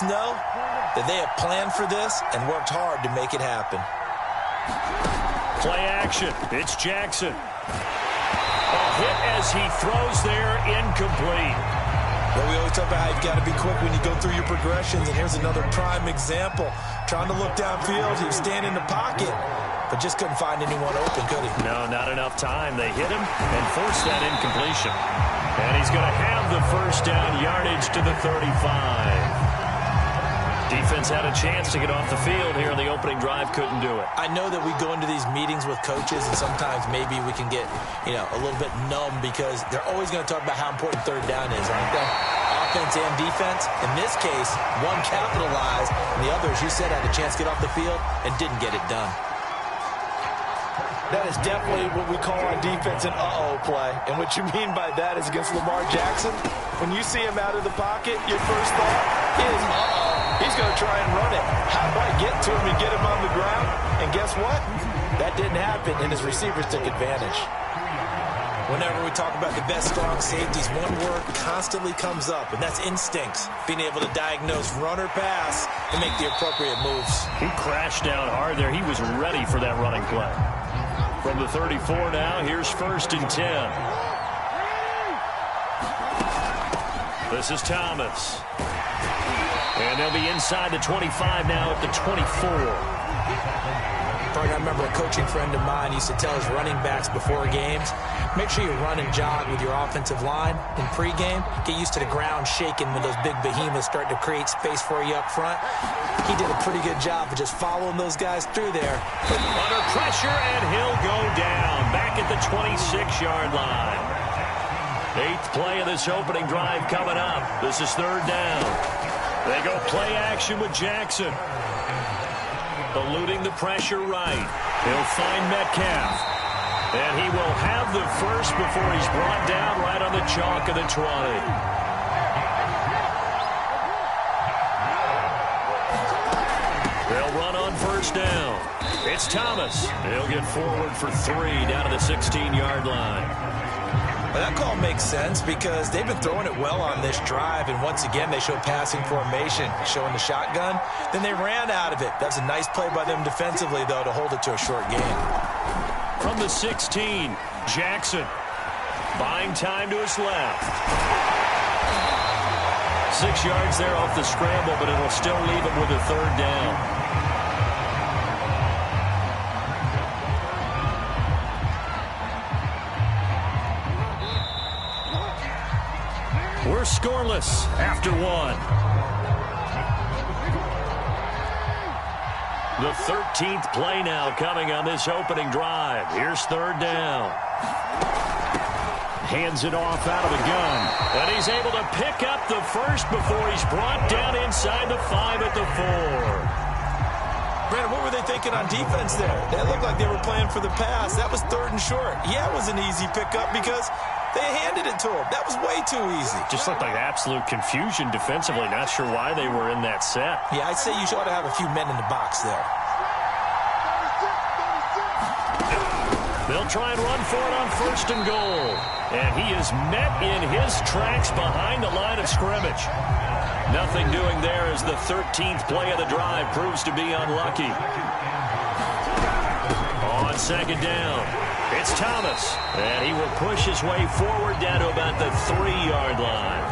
both know that they have planned for this and worked hard to make it happen. Play action. It's Jackson. A hit as he throws there, incomplete. Well, we always talk about how you've got to be quick when you go through your progressions, and here's another prime example. Trying to look downfield, he was standing in the pocket, but just couldn't find anyone open, could he? No, not enough time. They hit him and forced that incompletion. And he's going to have the first down, yardage to the 35. Defense had a chance to get off the field here in the opening drive, couldn't do it. I know that we go into these meetings with coaches, and sometimes maybe we can get, a little bit numb because they're always going to talk about how important third down is, aren't they? Offense and defense. In this case, one capitalized, and the other, as you said, had a chance to get off the field and didn't get it done. That is definitely what we call on defense an uh-oh play. And what you mean by that is against Lamar Jackson, when you see him out of the pocket, your first thought is, uh-oh, he's going to try and run it. How do I get to him and get him on the ground? And guess what? That didn't happen, and his receivers took advantage. Whenever we talk about the best strong safeties, one word constantly comes up, and that's instincts. Being able to diagnose run or pass and make the appropriate moves. He crashed down hard there. He was ready for that running play. From the 34 now, here's 1st and 10. This is Thomas. And they'll be inside the 25 now at the 24. I remember a coaching friend of mine used to tell his running backs before games, make sure you run and jog with your offensive line in pregame. Get used to the ground shaking when those big behemoths start to create space for you up front. He did a pretty good job of just following those guys through there. Under pressure, and he'll go down back at the 26-yard line. 8th play of this opening drive coming up. This is 3rd down. They go play action with Jackson. Eluding the pressure right. He'll find Metcalf. And he will have the first before he's brought down right on the chalk of the 20. They'll run on 1st down. It's Thomas. He'll get forward for 3 down to the 16-yard line. Well, that call makes sense because they've been throwing it well on this drive, and once again they show passing formation, showing the shotgun. Then they ran out of it. That's a nice play by them defensively, though, to hold it to a short game. From the 16, Jackson buying time to his left. 6 yards there off the scramble, but it'll still leave him with a 3rd down. We're scoreless after 1. The 13th play now coming on this opening drive. Here's 3rd down. Hands it off out of the gun. And he's able to pick up the first before he's brought down inside the 5 at the 4. Brandon, what were they thinking on defense there? It looked like they were playing for the pass. That was 3rd and short. Yeah, it was an easy pickup because they handed it to him. That was way too easy. Just looked like absolute confusion defensively. Not sure why they were in that set. Yeah, I'd say you ought to have a few men in the box there. They'll try and run for it on 1st and goal. And he is met in his tracks behind the line of scrimmage. Nothing doing there as the 13th play of the drive proves to be unlucky. On 2nd down, it's Thomas. And he will push his way forward down to about the 3-yard line.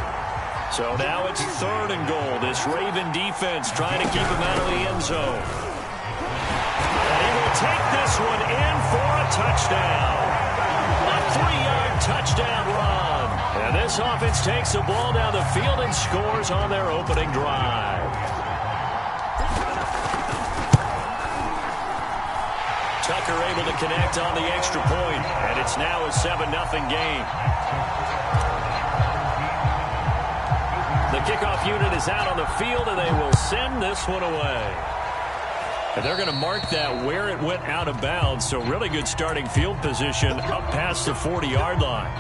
So now it's 3rd and goal. This Raven defense trying to keep him out of the end zone. And he will take this one in for a touchdown. A 3-yard touchdown run. And this offense takes the ball down the field and scores on their opening drive. Tucker able to connect on the extra point, and it's now a 7-0 game. The kickoff unit is out on the field, and they will send this one away. And they're going to mark that where it went out of bounds, so really good starting field position up past the 40-yard line.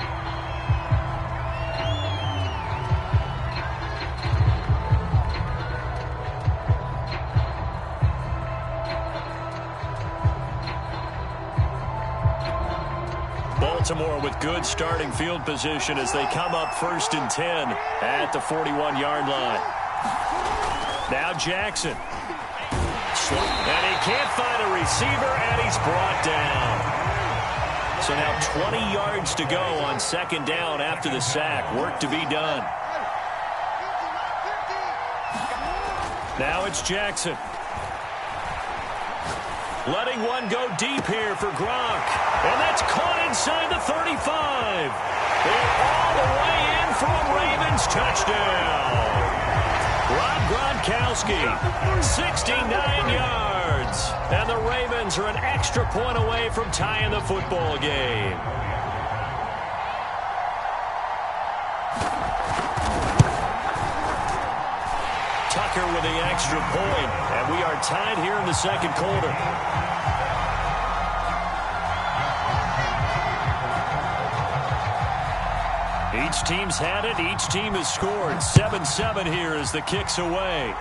Baltimore with good starting field position as they come up 1st and 10 at the 41-yard line. Now Jackson. And he can't find a receiver, and he's brought down. So now 20 yards to go on second down after the sack. Work to be done. Now it's Jackson. Letting one go deep here for Gronk. And that's caught inside the 35. They're all the way in for a Ravens touchdown. Rob Gronkowski, 69 yards. And the Ravens are an extra point away from tying the football game. Tucker with the extra point, and we are tied here in the second quarter. Each team's had it. Each team has scored. 7-7 here as the kick's away.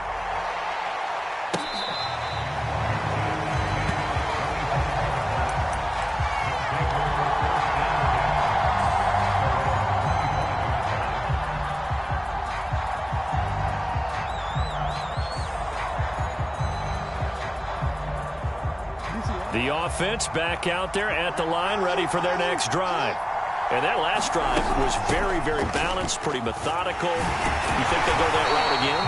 The offense back out there at the line, ready for their next drive. And that last drive was very, very balanced, pretty methodical. You think they'll go that route again?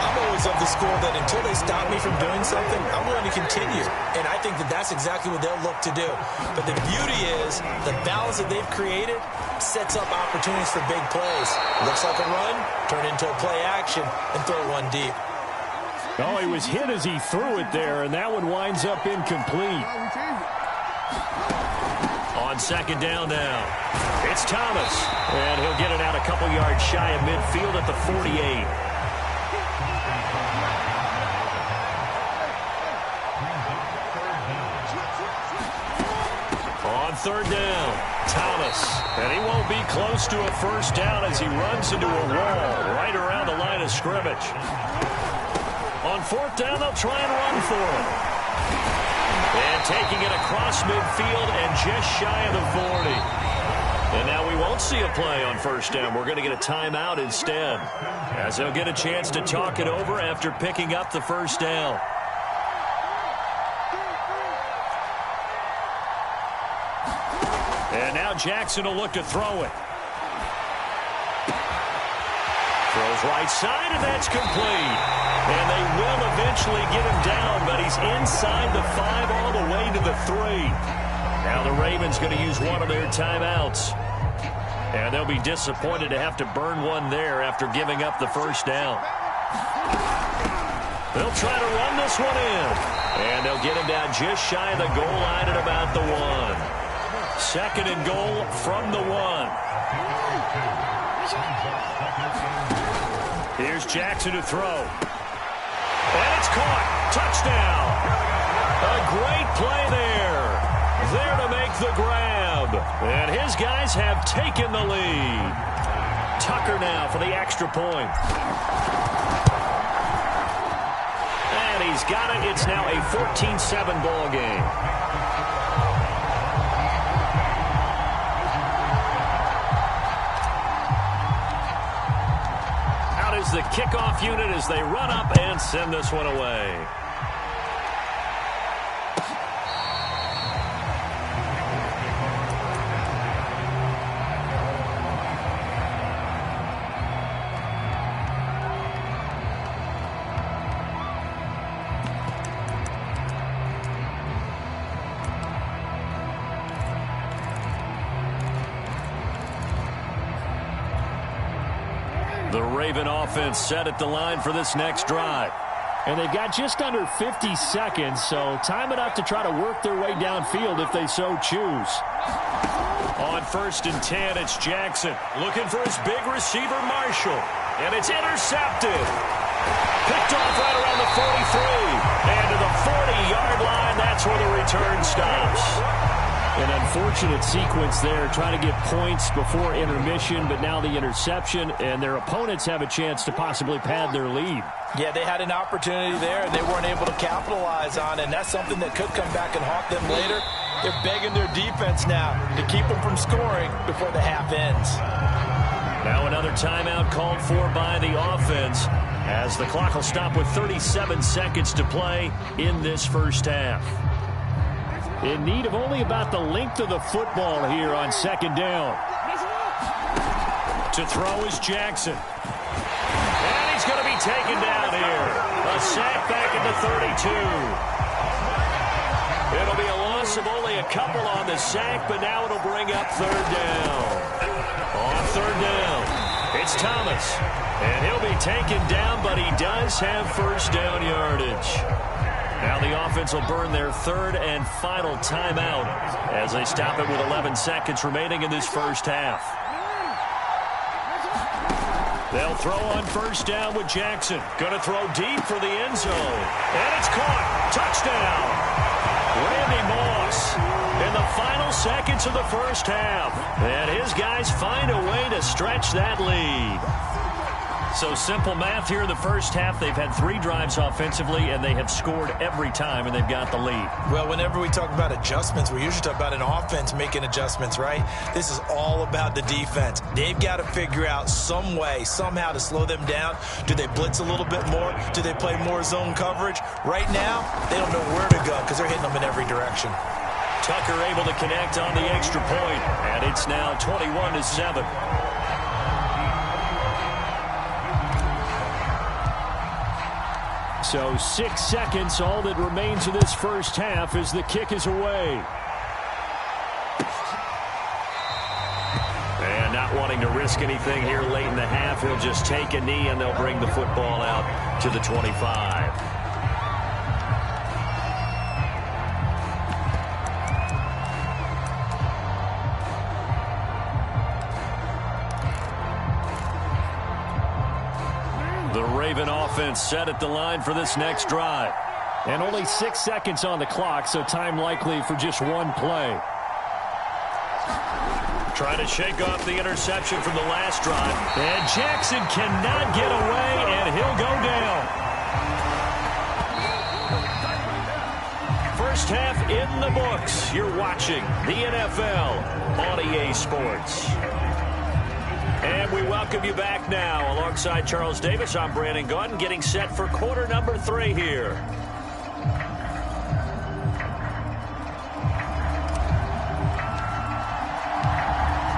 I'm always of the school that until they stop me from doing something, I'm going to continue. And I think that that's exactly what they'll look to do. But the beauty is the balance that they've created sets up opportunities for big plays. Looks like a run, turn into a play action, and throw one deep. Oh, he was hit as he threw it there, and that one winds up incomplete. On second down now, it's Thomas, and he'll get it out a couple yards shy of midfield at the 48. On third down, Thomas, and he won't be close to a first down as he runs into a wall right around the line of scrimmage. On fourth down, they'll try and run for it. And taking it across midfield and just shy of the 40. And now we won't see a play on first down. We're going to get a timeout instead, as they'll get a chance to talk it over after picking up the first down. And now Jackson will look to throw it. Throws right side, and that's complete. And they will eventually get him down, but he's inside the 5 all the way to the 3. Now the Ravens going to use one of their timeouts. And they'll be disappointed to have to burn one there after giving up the first down. They'll try to run this one in. And they'll get him down just shy of the goal line at about the 1. Second and goal from the 1. Here's Jackson to throw. And it's caught. Touchdown. A great play there. There to make the grab. And his guys have taken the lead. Tucker now for the extra point. And he's got it. It's now a 14-7 ball game. Is the kickoff unit as they run up and send this one away. The Raven offense set at the line for this next drive. And they've got just under 50 seconds, so time enough to try to work their way downfield if they so choose. On 1st and 10, it's Jackson looking for his big receiver, Marshall. And it's intercepted. Picked off right around the 43. And to the 40-yard line, that's where the return stops. An unfortunate sequence there, trying to get points before intermission, but now the interception, and their opponents have a chance to possibly pad their lead. Yeah, they had an opportunity there, and they weren't able to capitalize on it, and that's something that could come back and haunt them later. They're begging their defense now to keep them from scoring before the half ends. Now another timeout called for by the offense. as the clock will stop with 37 seconds to play in this first half. In need of only about the length of the football here on second down. To throw is Jackson. And he's going to be taken down here. A sack back at the 32. It'll be a loss of only a couple on the sack, but now it'll bring up third down. On third down, it's Thomas. And he'll be taken down, but he does have first down yardage. Now the offense will burn their third and final timeout as they stop it with 11 seconds remaining in this first half. They'll throw on first down with Jackson. Going to throw deep for the end zone. And it's caught. Touchdown. Randy Moss in the final seconds of the first half. And his guys find a way to stretch that lead. So simple math here in the first half. They've had 3 drives offensively, and they have scored every time, and they've got the lead. Well, whenever we talk about adjustments, we usually talk about an offense making adjustments, right? This is all about the defense. They've got to figure out some way, somehow to slow them down. Do they blitz a little bit more? Do they play more zone coverage? Right now, they don't know where to go because they're hitting them in every direction. Tucker able to connect on the extra point, and it's now 21-7. So 6 seconds, all that remains of this first half as the kick is away. And not wanting to risk anything here late in the half, he'll just take a knee and they'll bring the football out to the 25. The Raven offense set at the line for this next drive. And only 6 seconds on the clock, so time likely for just one play. Trying to shake off the interception from the last drive. And Jackson cannot get away, and he'll go down. First half in the books. You're watching the NFL on EA Sports. And we welcome you back now. Alongside Charles Davis, I'm Brandon Gunn, getting set for quarter number 3 here.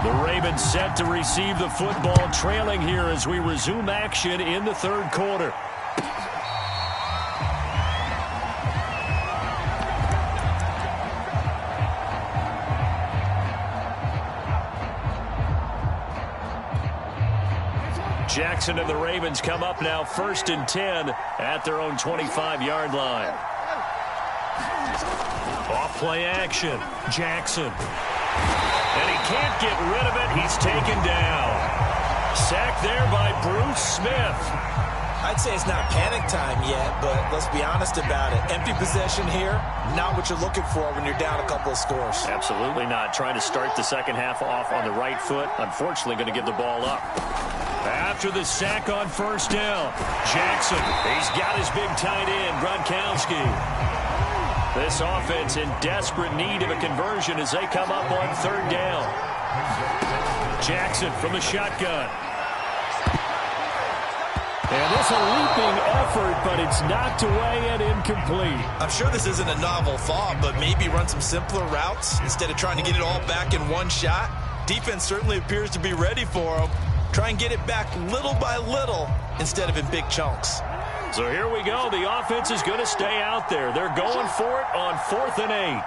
The Ravens set to receive the football, trailing here as we resume action in the third quarter. Jackson and the Ravens come up now 1st and 10 at their own 25-yard line. Off play action. Jackson. And he can't get rid of it. He's taken down. Sacked there by Bruce Smith. I'd say it's not panic time yet, but let's be honest about it. Empty possession here, not what you're looking for when you're down a couple of scores. Absolutely not. Trying to start the second half off on the right foot. Unfortunately, going to give the ball up. After the sack on first down, Jackson, he's got his big tight end, Gronkowski. This offense in desperate need of a conversion as they come up on third down. Jackson from the shotgun. And this a leaping effort, but it's knocked away and incomplete. I'm sure this isn't a novel thought, but maybe run some simpler routes instead of trying to get it all back in one shot. Defense certainly appears to be ready for him. Try and get it back little by little instead of in big chunks. So here we go. The offense is going to stay out there. They're going for it on 4th and 8.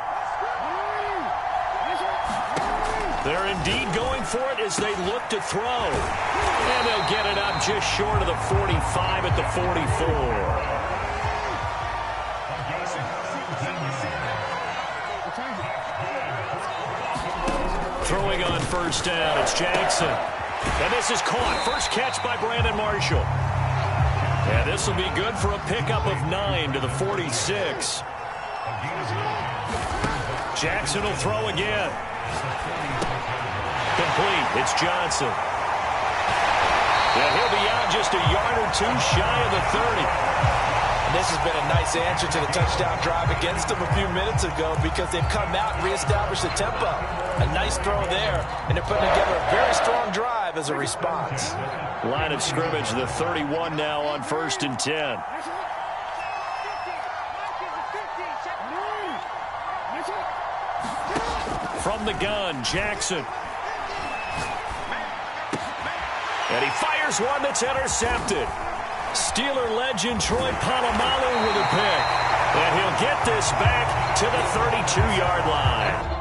They're indeed going for it as they look to throw. And they'll get it up just short of the 45 at the 44. Throwing on first down, it's Jackson. And this is caught. First catch by Brandon Marshall. And this will be good for a pickup of 9 to the 46. Jackson will throw again. Complete. It's Johnson. And he'll be out just a yard or two shy of the 30. This has been a nice answer to the touchdown drive against them a few minutes ago because they've come out and reestablished the tempo. A nice throw there, and they're putting together a very strong drive as a response. Line of scrimmage, the 31 now on 1st and 10. From the gun, Jackson. And he fires one that's intercepted. Steeler legend Troy Polamalu with a pick. And he'll get this back to the 32-yard line.